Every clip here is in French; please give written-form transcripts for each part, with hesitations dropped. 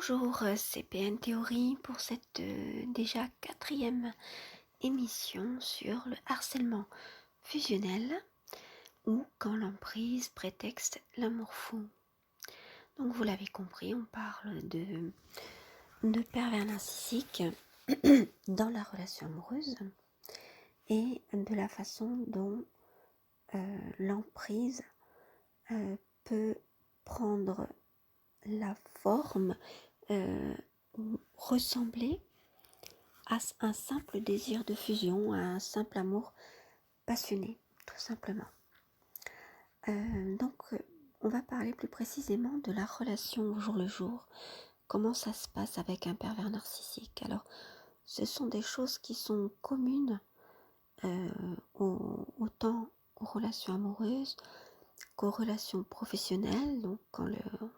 Bonjour, c'est PN Théorie pour cette déjà 4e émission sur le harcèlement fusionnel ou quand l'emprise prétexte l'amour fou. Donc vous l'avez compris, on parle de pervers narcissiques dans la relation amoureuse et de la façon dont l'emprise peut prendre la forme ou ressembler à un simple désir de fusion, à un simple amour passionné, tout simplement. Donc, on va parler plus précisément de la relation au jour le jour, comment ça se passe avec un pervers narcissique. Alors, ce sont des choses qui sont communes autant aux relations amoureuses qu'aux relations professionnelles, donc quand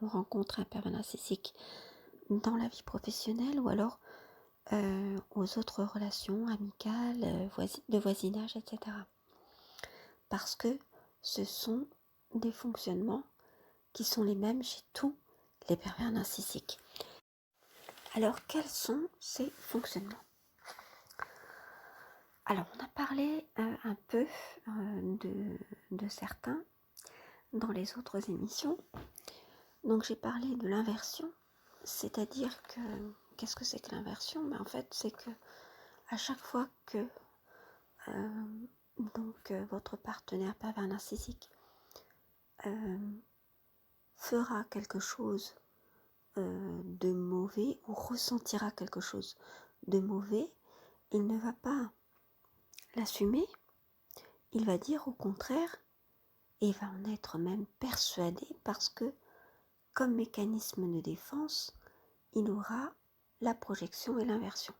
on rencontre un pervers narcissique dans la vie professionnelle ou alors aux autres relations amicales, de voisinage, etc. Parce que ce sont des fonctionnements qui sont les mêmes chez tous les pervers narcissiques. Alors, quels sont ces fonctionnements? Alors, on a parlé un peu de certains dans les autres émissions. Donc, j'ai parlé de l'inversion, c'est-à-dire que, qu'est-ce que c'est que l'inversion? En fait, c'est que à chaque fois que votre partenaire pervers narcissique fera quelque chose de mauvais ou ressentira quelque chose de mauvais, il ne va pas l'assumer, il va dire au contraire, et va en être même persuadé parce que comme mécanisme de défense, il aura la projection et l'inversion.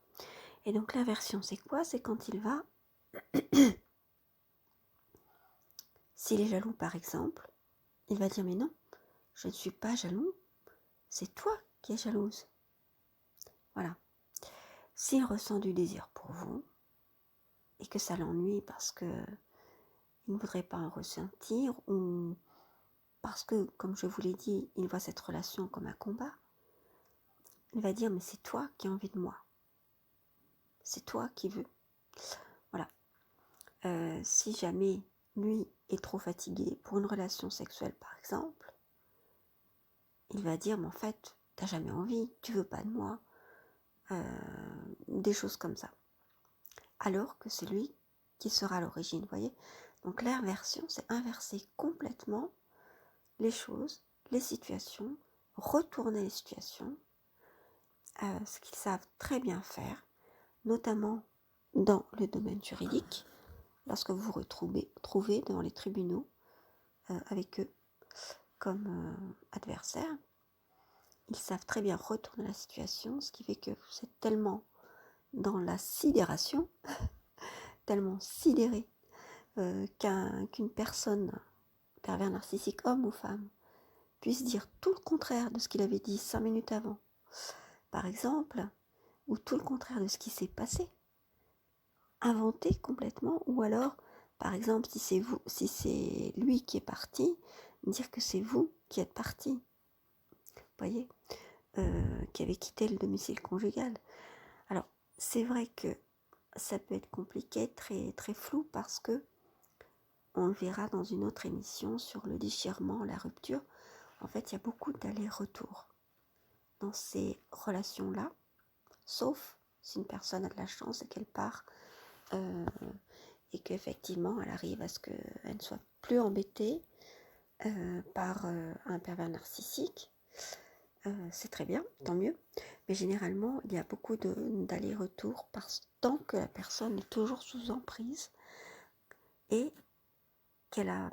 Et donc l'inversion, c'est quoi? C'est quand il va, s'il est jaloux par exemple, il va dire mais non, je ne suis pas jaloux, c'est toi qui es jalouse. Voilà. S'il ressent du désir pour vous et que ça l'ennuie parce que il ne voudrait pas en ressentir ou parce que, comme je vous l'ai dit, il voit cette relation comme un combat, il va dire mais c'est toi qui as envie de moi. C'est toi qui veux. Voilà. Si jamais lui est trop fatigué pour une relation sexuelle par exemple, il va dire mais en fait t'as jamais envie, tu veux pas de moi, des choses comme ça. Alors que c'est lui qui sera à l'origine, vous voyez. Donc l'inversion, c'est inverser complètement les choses, les situations, retourner les situations, ce qu'ils savent très bien faire, notamment dans le domaine juridique, lorsque vous vous trouvez devant les tribunaux avec eux comme adversaires. Ils savent très bien retourner la situation, ce qui fait que vous êtes tellement dans la sidération, tellement sidéré qu'une personne, pervers narcissique, homme ou femme, puisse dire tout le contraire de ce qu'il avait dit 5 minutes avant, par exemple, ou tout le contraire de ce qui s'est passé, inventer complètement, ou alors, par exemple, si c'est lui qui est parti, dire que c'est vous qui êtes parti, vous voyez, qui avez quitté le domicile conjugal. Alors, c'est vrai que ça peut être compliqué, très, très flou, parce que on le verra dans une autre émission sur le déchirement, la rupture. En fait, il y a beaucoup d'allers-retours dans ces relations-là, sauf si une personne a de la chance et qu'elle part et qu'effectivement elle arrive à ce qu'elle ne soit plus embêtée par un pervers narcissique. C'est très bien, tant mieux. Mais généralement, il y a beaucoup d'allers-retours tant que la personne est toujours sous emprise et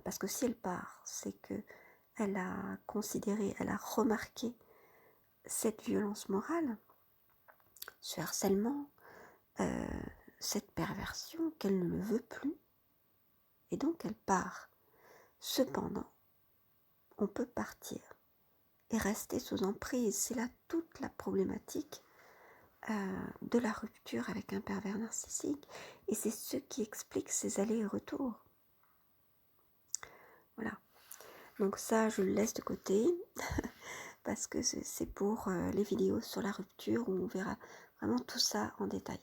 parce que si elle part, c'est que elle a considéré, elle a remarqué cette violence morale, ce harcèlement, cette perversion, qu'elle ne le veut plus, et donc elle part. Cependant, on peut partir et rester sous emprise. C'est là toute la problématique de la rupture avec un pervers narcissique, et c'est ce qui explique ces allers et retours. Voilà. Donc ça, je le laisse de côté parce que c'est pour les vidéos sur la rupture où on verra vraiment tout ça en détail.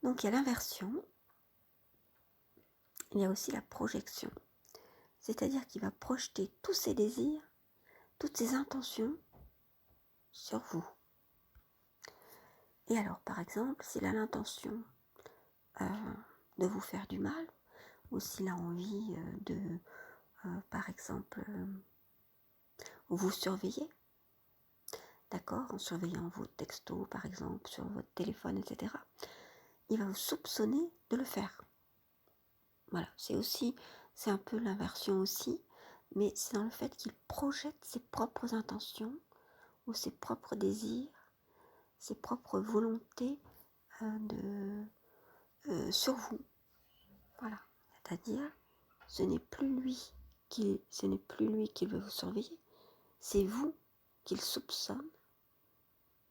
Donc il y a l'inversion, il y a aussi la projection, c'est-à-dire qu'il va projeter tous ses désirs, toutes ses intentions sur vous. Et alors par exemple, s'il a l'intention de vous faire du mal, ou s'il a envie de, par exemple, vous surveiller, d'accord, en surveillant vos textos par exemple, sur votre téléphone, etc., il va vous soupçonner de le faire. Voilà, c'est un peu l'inversion aussi, mais c'est dans le fait qu'il projette ses propres intentions ou ses propres désirs, ses propres volontés sur vous. Voilà, c'est-à-dire, ce n'est plus lui qui veut vous surveiller, c'est vous qu'il soupçonne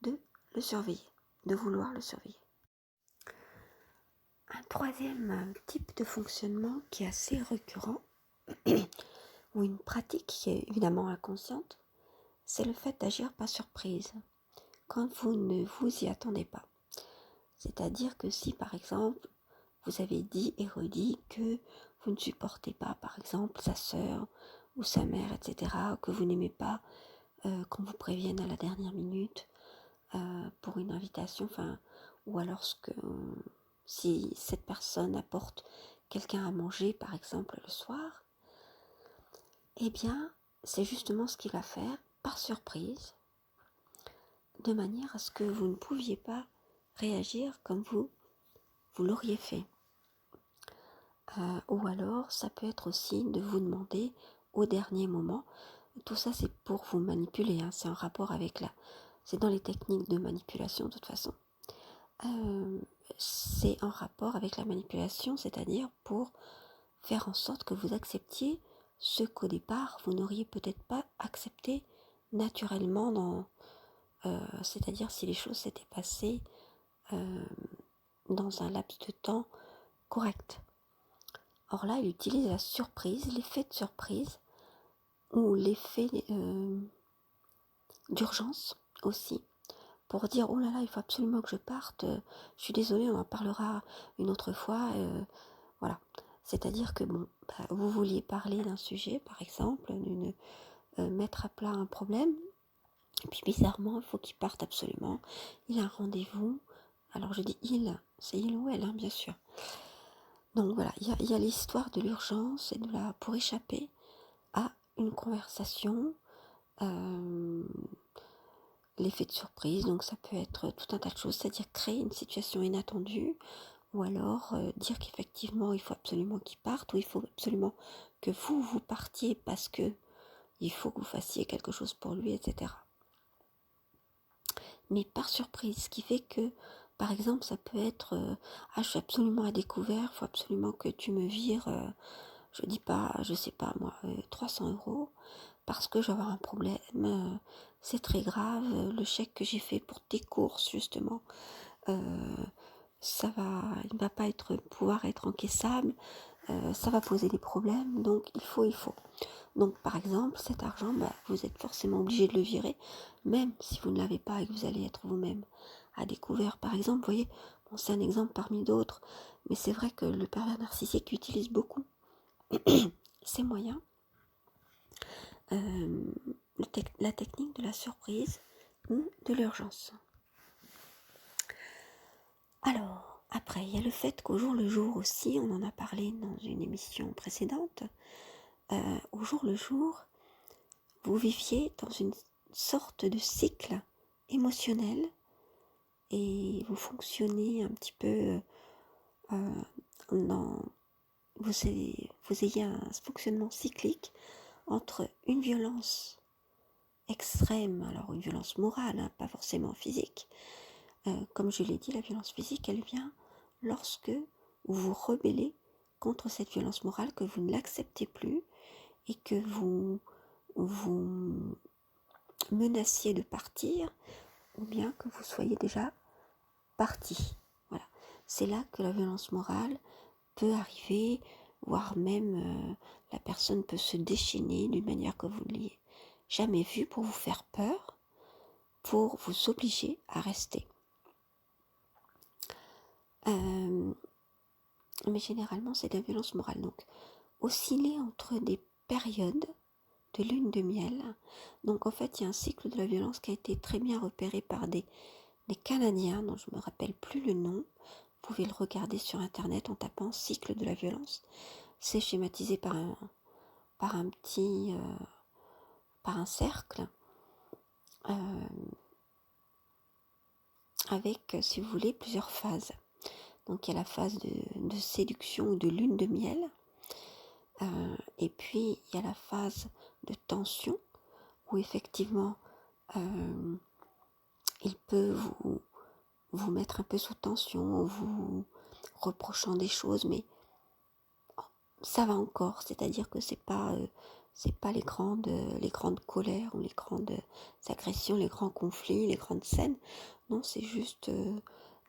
de le surveiller, de vouloir le surveiller. Un troisième type de fonctionnement qui est assez récurrent, ou une pratique qui est évidemment inconsciente, c'est le fait d'agir par surprise, quand vous ne vous y attendez pas. C'est-à-dire que si par exemple, vous avez dit et redit que vous ne supportez pas par exemple sa sœur ou sa mère, etc., que vous n'aimez pas qu'on vous prévienne à la dernière minute pour une invitation, ou alors si cette personne apporte quelqu'un à manger par exemple le soir, eh bien c'est justement ce qu'il va faire par surprise, de manière à ce que vous ne pouviez pas réagir comme vous l'auriez fait. Ou alors ça peut être aussi de vous demander au dernier moment, tout ça c'est pour vous manipuler, hein, c'est en rapport avec c'est dans les techniques de manipulation de toute façon. C'est en rapport avec la manipulation, c'est-à-dire pour faire en sorte que vous acceptiez ce qu'au départ vous n'auriez peut-être pas accepté naturellement, c'est-à-dire si les choses s'étaient passées dans un laps de temps correct. Or là, il utilise la surprise, l'effet de surprise, ou l'effet d'urgence aussi, pour dire oh là là, il faut absolument que je parte, je suis désolée, on en parlera une autre fois, voilà. C'est-à-dire que vous vouliez parler d'un sujet, par exemple, mettre à plat un problème, et puis bizarrement, il faut qu'il parte absolument, il a un rendez-vous, alors je dis il, c'est il ou elle, hein, bien sûr. Donc voilà, il y a l'histoire de l'urgence et pour échapper à une conversation, l'effet de surprise, donc ça peut être tout un tas de choses, c'est-à-dire créer une situation inattendue, ou alors dire qu'effectivement il faut absolument qu'il parte, ou il faut absolument que vous partiez parce que il faut que vous fassiez quelque chose pour lui, etc. Mais par surprise, ce qui fait que, par exemple, ça peut être je suis absolument à découvert, il faut absolument que tu me vires, je sais pas moi, 300 € parce que je vais avoir un problème, c'est très grave, le chèque que j'ai fait pour tes courses justement, il ne va pas pouvoir être encaissable, ça va poser des problèmes, donc il faut. Donc par exemple, cet argent, vous êtes forcément obligé de le virer, même si vous ne l'avez pas et que vous allez être vous-même à découvert. Par exemple, vous voyez, c'est un exemple parmi d'autres, mais c'est vrai que le pervers narcissique utilise beaucoup ces moyens, la technique de la surprise ou de l'urgence. Alors, après, il y a le fait qu'au jour le jour aussi, on en a parlé dans une émission précédente, au jour le jour, vous viviez dans une sorte de cycle émotionnel et vous fonctionnez un petit peu vous ayez un fonctionnement cyclique entre une violence extrême, alors une violence morale, hein, pas forcément physique. Comme je l'ai dit, la violence physique, elle vient lorsque vous vous rebellez contre cette violence morale, que vous ne l'acceptez plus et que vous menaciez de partir, ou bien que vous soyez déjà parti. Voilà. C'est là que la violence morale peut arriver, voire même la personne peut se déchaîner d'une manière que vous ne jamais vu pour vous faire peur, pour vous obliger à rester. Mais généralement, c'est de la violence morale. Donc, osciller entre des périodes de lune de miel. Donc, en fait, il y a un cycle de la violence qui a été très bien repéré par des Canadiens, dont je ne me rappelle plus le nom. Vous pouvez le regarder sur Internet en tapant cycle de la violence. C'est schématisé par un cercle, avec, si vous voulez, plusieurs phases. Donc il y a la phase de séduction ou de lune de miel, et puis il y a la phase de tension, où effectivement il peut vous mettre un peu sous tension, en vous reprochant des choses, mais ça va encore, c'est-à-dire que c'est pas les grandes colères ou les grandes agressions, les grands conflits, les grandes scènes. Non, c'est juste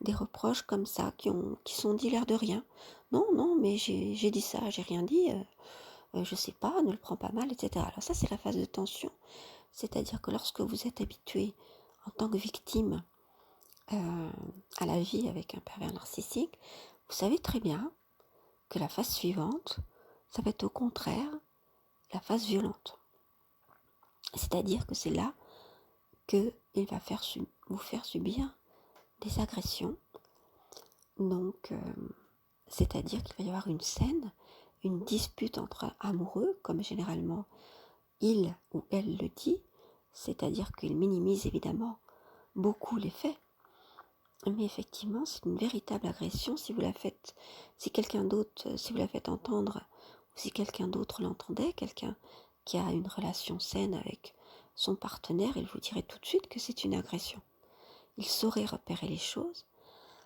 des reproches comme ça qui sont dit l'air de rien. Non, mais j'ai dit ça, j'ai rien dit, je sais pas, ne le prends pas mal, etc. Alors ça, c'est la phase de tension, c'est-à-dire que lorsque vous êtes habitué en tant que victime à la vie avec un pervers narcissique, vous savez très bien que la phase suivante, ça va être au contraire la phase violente. C'est-à-dire que c'est là qu'il va vous faire subir des agressions. Donc, c'est-à-dire qu'il va y avoir une scène, une dispute entre amoureux, comme généralement il ou elle le dit, c'est-à-dire qu'il minimise évidemment beaucoup les faits. Mais effectivement, c'est une véritable agression si vous la faites, si vous la faites entendre, ou si quelqu'un d'autre l'entendait, quelqu'un qui a une relation saine avec son partenaire, il vous dirait tout de suite que c'est une agression. Il saurait repérer les choses,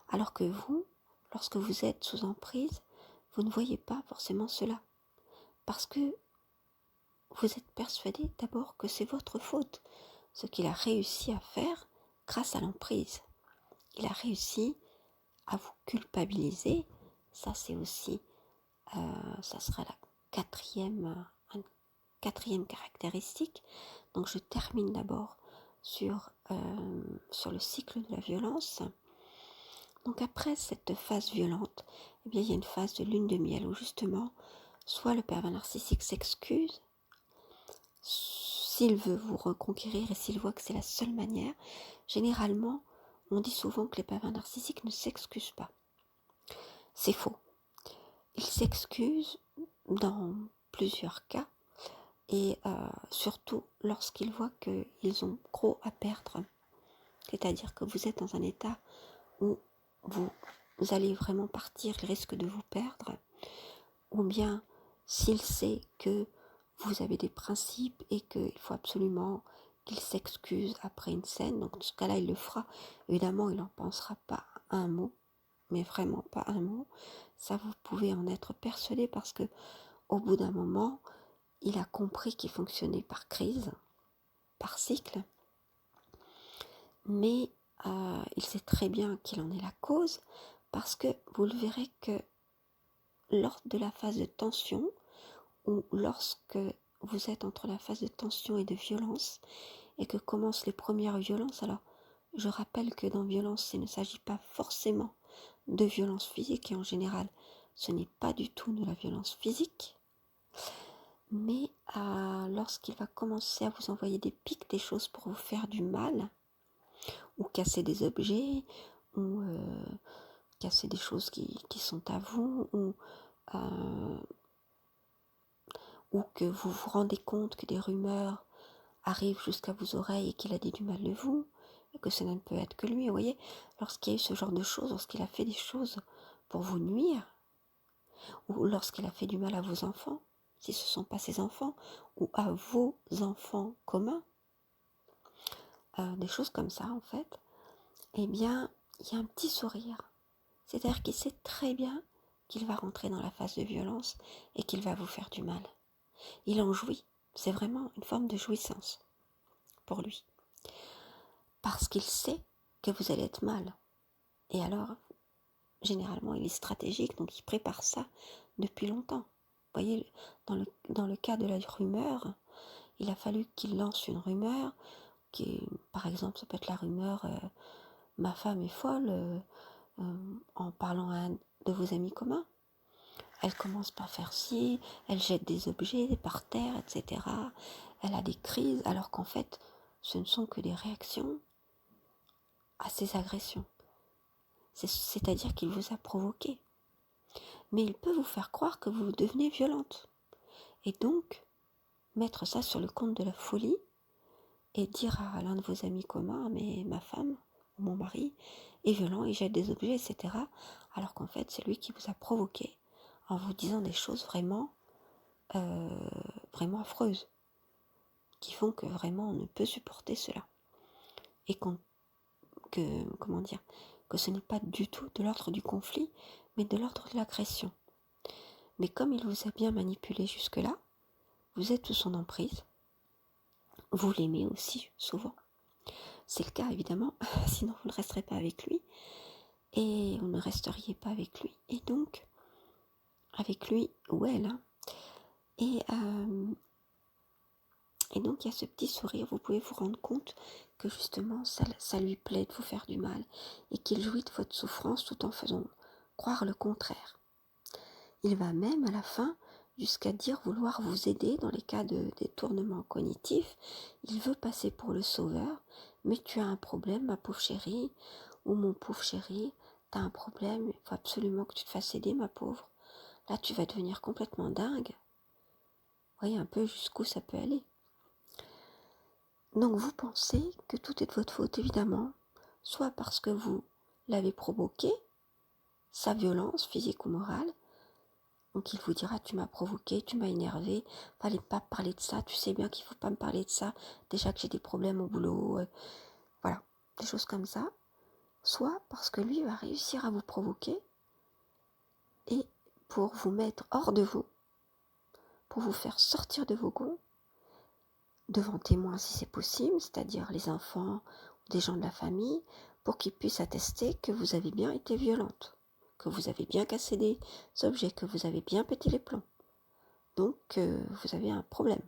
alors que vous, lorsque vous êtes sous emprise, vous ne voyez pas forcément cela. Parce que vous êtes persuadé d'abord que c'est votre faute, ce qu'il a réussi à faire grâce à l'emprise. Il a réussi à vous culpabiliser. Ça, c'est aussi, ça sera la quatrième caractéristique. Donc, je termine d'abord sur le cycle de la violence. Donc, après cette phase violente, eh bien, il y a une phase de lune de miel où justement, soit le pervers narcissique s'excuse, s'il veut vous reconquérir et s'il voit que c'est la seule manière. Généralement, on dit souvent que les pervers narcissiques ne s'excusent pas. C'est faux. Ils s'excusent dans plusieurs cas et surtout lorsqu'ils voient qu'ils ont gros à perdre. C'est-à-dire que vous êtes dans un état où vous allez vraiment partir, il risque de vous perdre. Ou bien s'il sait que vous avez des principes et qu'il faut absolument qu'il s'excuse après une scène, donc dans ce cas-là il le fera. Évidemment il n'en pensera pas un mot, mais vraiment pas un mot. Ça vous pouvez en être persuadé parce que au bout d'un moment il a compris qu'il fonctionnait par crise, par cycle, mais il sait très bien qu'il en est la cause parce que vous le verrez que lors de la phase de tension ou lorsque vous êtes entre la phase de tension et de violence et que commencent les premières violences, alors je rappelle que dans violence il ne s'agit pas forcément de violence physique et en général ce n'est pas du tout de la violence physique, mais lorsqu'il va commencer à vous envoyer des pics, des choses pour vous faire du mal ou casser des objets ou casser des choses qui sont à vous ou que vous vous rendez compte que des rumeurs arrivent jusqu'à vos oreilles et qu'il a dit du mal de vous, et que ça ne peut être que lui, vous voyez, lorsqu'il y a eu ce genre de choses, lorsqu'il a fait des choses pour vous nuire, ou lorsqu'il a fait du mal à vos enfants, si ce ne sont pas ses enfants, ou à vos enfants communs, des choses comme ça en fait, eh bien, il y a un petit sourire. C'est-à-dire qu'il sait très bien qu'il va rentrer dans la phase de violence et qu'il va vous faire du mal. Il en jouit, c'est vraiment une forme de jouissance pour lui. Parce qu'il sait que vous allez être mal. Et alors, généralement, il est stratégique, donc il prépare ça depuis longtemps. Vous voyez, dans le cas de la rumeur, il a fallu qu'il lance une rumeur, par exemple, ça peut être la rumeur ma femme est folle, en parlant à un de vos amis communs. Elle commence par faire ci, elle jette des objets par terre, etc. Elle a des crises, alors qu'en fait, ce ne sont que des réactions à ces agressions. C'est-à-dire qu'il vous a provoqué. Mais il peut vous faire croire que vous devenez violente. Et donc, mettre ça sur le compte de la folie et dire à l'un de vos amis communs, mais ma femme ou mon mari est violent, il jette des objets, etc. Alors qu'en fait, c'est lui qui vous a provoqué en vous disant des choses vraiment, vraiment affreuses, qui font que vraiment on ne peut supporter cela. Et que ce n'est pas du tout de l'ordre du conflit, mais de l'ordre de l'agression. Mais comme il vous a bien manipulé jusque-là, vous êtes sous son emprise, vous l'aimez aussi souvent. C'est le cas évidemment, sinon vous ne resterez pas avec lui, et vous ne resteriez pas avec lui, et donc, avec lui ou elle, hein. Et donc il y a ce petit sourire, vous pouvez vous rendre compte que justement ça lui plaît de vous faire du mal, et qu'il jouit de votre souffrance tout en faisant croire le contraire. Il va même à la fin jusqu'à dire vouloir vous aider dans les cas de détournement cognitif. Il veut passer pour le sauveur, mais tu as un problème, ma pauvre chérie, ou mon pauvre chéri, tu as un problème, il faut absolument que tu te fasses aider, ma pauvre. Là, tu vas devenir complètement dingue. Vous voyez un peu jusqu'où ça peut aller. Donc vous pensez que tout est de votre faute, évidemment, soit parce que vous l'avez provoqué, sa violence physique ou morale. Donc il vous dira, tu m'as provoqué, tu m'as énervé, fallait pas parler de ça, tu sais bien qu'il faut pas me parler de ça, déjà que j'ai des problèmes au boulot, voilà, des choses comme ça. Soit parce que lui va réussir à vous provoquer et pour vous mettre hors de vous, pour vous faire sortir de vos gonds, devant témoins si c'est possible, c'est-à-dire les enfants ou des gens de la famille, pour qu'ils puissent attester que vous avez bien été violente, que vous avez bien cassé des objets, que vous avez bien pété les plombs. Donc, vous avez un problème.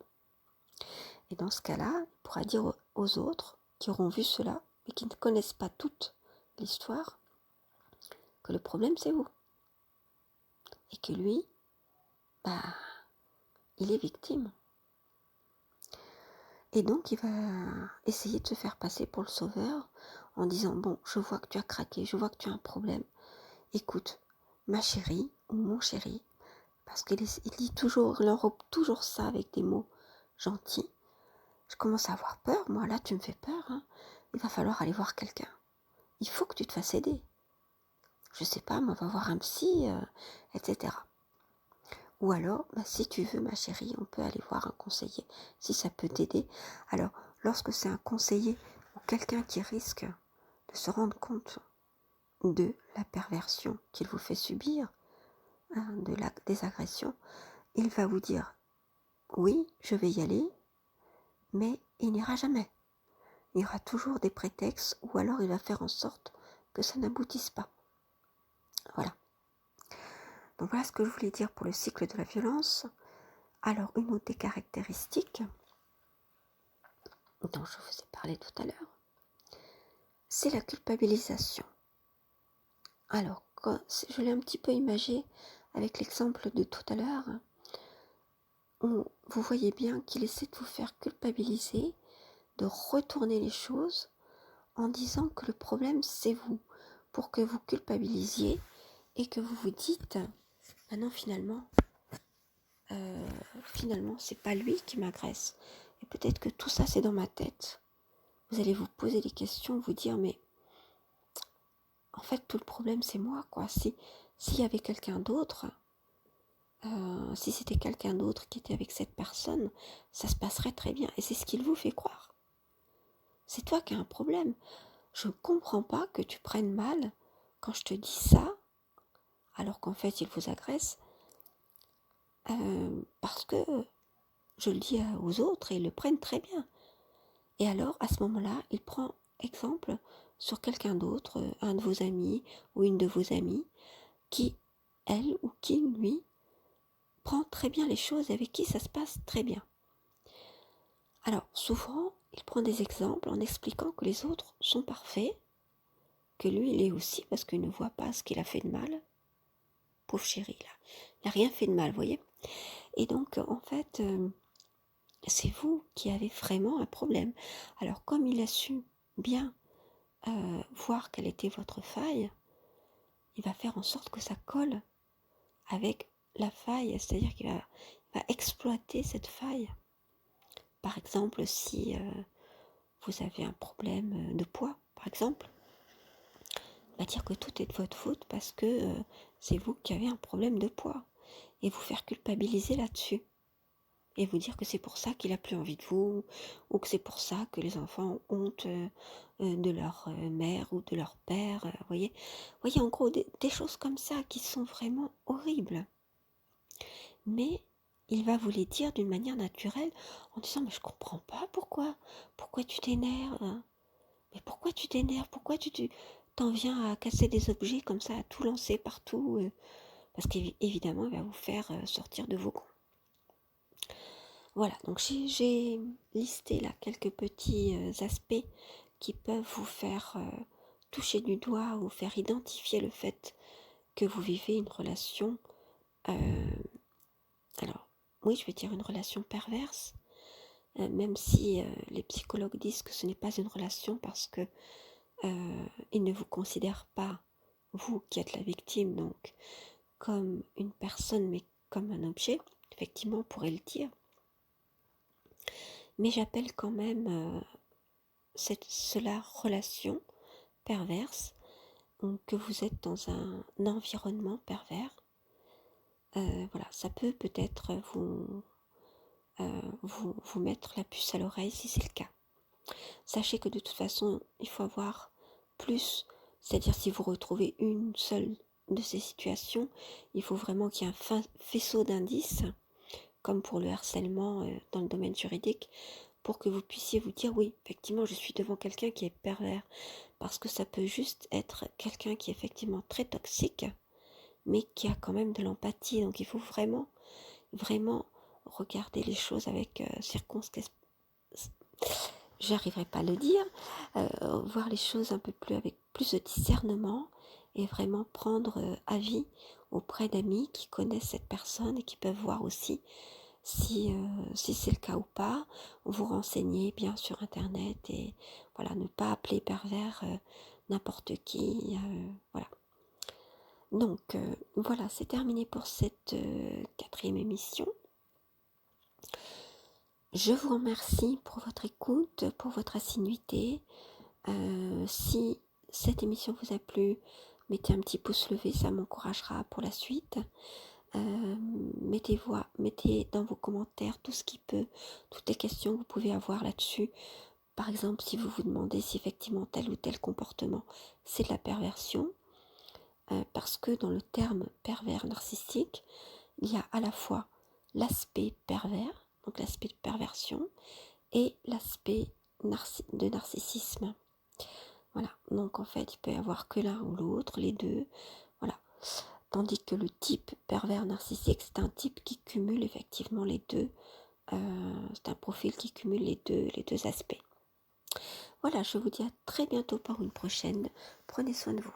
Et dans ce cas-là, il pourra dire aux autres qui auront vu cela, mais qui ne connaissent pas toute l'histoire, que le problème c'est vous. Et que lui, il est victime. Et donc, il va essayer de se faire passer pour le sauveur en disant, bon, je vois que tu as craqué, je vois que tu as un problème. Écoute, ma chérie ou mon chéri, parce qu'il dit toujours, il enrobe toujours ça avec des mots gentils. Je commence à avoir peur, moi là tu me fais peur, hein. Il va falloir aller voir quelqu'un. Il faut que tu te fasses aider. Je sais pas, moi va voir un psy, etc. Ou alors, si tu veux ma chérie, on peut aller voir un conseiller, si ça peut t'aider. Alors, lorsque c'est un conseiller ou quelqu'un qui risque de se rendre compte de la perversion qu'il vous fait subir, hein, des agressions, il va vous dire, oui, je vais y aller, mais il n'ira jamais. Il y aura toujours des prétextes ou alors il va faire en sorte que ça n'aboutisse pas. Voilà. Donc voilà ce que je voulais dire pour le cycle de la violence. Alors une autre des caractéristiques dont je vous ai parlé tout à l'heure, c'est la culpabilisation. Alors, je l'ai un petit peu imagé avec l'exemple de tout à l'heure, où vous voyez bien qu'il essaie de vous faire culpabiliser, de retourner les choses en disant que le problème c'est vous, pour que vous culpabilisiez et que vous vous dites, non finalement c'est pas lui qui m'agresse, et peut-être que tout ça c'est dans ma tête. Vous allez vous poser des questions, vous dire mais en fait tout le problème c'est moi quoi. S'il y avait quelqu'un d'autre, si c'était quelqu'un d'autre qui était avec cette personne, ça se passerait très bien, et c'est ce qu'il vous fait croire. C'est toi qui as un problème. Je ne comprends pas que tu prennes mal quand je te dis ça, alors qu'en fait il vous agresse, parce que je le dis aux autres et ils le prennent très bien. Et alors, à ce moment-là, il prend exemple sur quelqu'un d'autre, un de vos amis ou une de vos amies, qui, elle ou qui, lui, prend très bien les choses et avec qui ça se passe très bien. Alors, souvent, il prend des exemples en expliquant que les autres sont parfaits, que lui, il est aussi, parce qu'il ne voit pas ce qu'il a fait de mal. Pauvre chéri, là. Il n'a rien fait de mal, vous voyez. Et donc, en fait, c'est vous qui avez vraiment un problème. Alors, comme il a su bien voir quelle était votre faille, il va faire en sorte que ça colle avec la faille, c'est-à-dire qu'il va exploiter cette faille. Par exemple, si vous avez un problème de poids, par exemple, il va dire que tout est de votre faute parce que c'est vous qui avez un problème de poids et vous faire culpabiliser là-dessus. Et vous dire que c'est pour ça qu'il n'a plus envie de vous, ou que c'est pour ça que les enfants ont honte de leur mère ou de leur père. Voyez, en gros, des choses comme ça qui sont vraiment horribles. Mais il va vous les dire d'une manière naturelle en disant mais je comprends pas pourquoi tu t'énerves, hein. Mais pourquoi tu t'énerves, pourquoi tu t'en viens à casser des objets comme ça, à tout lancer partout, parce qu'évidemment il va vous faire sortir de vos gonds. Voilà, donc j'ai listé là quelques petits aspects qui peuvent vous faire toucher du doigt ou faire identifier le fait que vous vivez une relation, alors oui, je vais dire une relation perverse, même si les psychologues disent que ce n'est pas une relation parce que ils ne vous considèrent pas, vous qui êtes la victime, donc comme une personne, mais comme un objet, effectivement, on pourrait le dire. Mais j'appelle quand même cela relation perverse, donc que vous êtes dans un environnement pervers. Voilà, ça peut-être vous mettre la puce à l'oreille si c'est le cas. Sachez que de toute façon, il faut avoir plus, c'est-à-dire si vous retrouvez une seule de ces situations, il faut vraiment qu'il y ait un faisceau d'indices, comme pour le harcèlement dans le domaine juridique, pour que vous puissiez vous dire oui, effectivement, je suis devant quelqu'un qui est pervers, parce que ça peut juste être quelqu'un qui est effectivement très toxique, mais qui a quand même de l'empathie, donc il faut vraiment, vraiment regarder les choses avec circonspection. J'arriverai pas à le dire, voir les choses un peu plus avec plus de discernement et vraiment prendre avis auprès d'amis qui connaissent cette personne et qui peuvent voir aussi si c'est le cas ou pas, vous renseigner bien sur internet et voilà, ne pas appeler pervers n'importe qui, voilà. Donc voilà, c'est terminé pour cette 4e émission. Je vous remercie pour votre écoute, pour votre assiduité. Si cette émission vous a plu, mettez un petit pouce levé, ça m'encouragera pour la suite. Mettez dans vos commentaires tout ce qui peut, toutes les questions que vous pouvez avoir là-dessus. Par exemple, si vous vous demandez si effectivement tel ou tel comportement, c'est de la perversion, parce que dans le terme pervers narcissique, il y a à la fois l'aspect pervers, donc l'aspect de perversion, et l'aspect de narcissisme. Voilà, donc en fait, il peut y avoir que l'un ou l'autre, les deux, voilà. Tandis que le type pervers narcissique, c'est un type qui cumule effectivement les deux, c'est un profil qui cumule les deux aspects. Voilà, je vous dis à très bientôt pour une prochaine. Prenez soin de vous.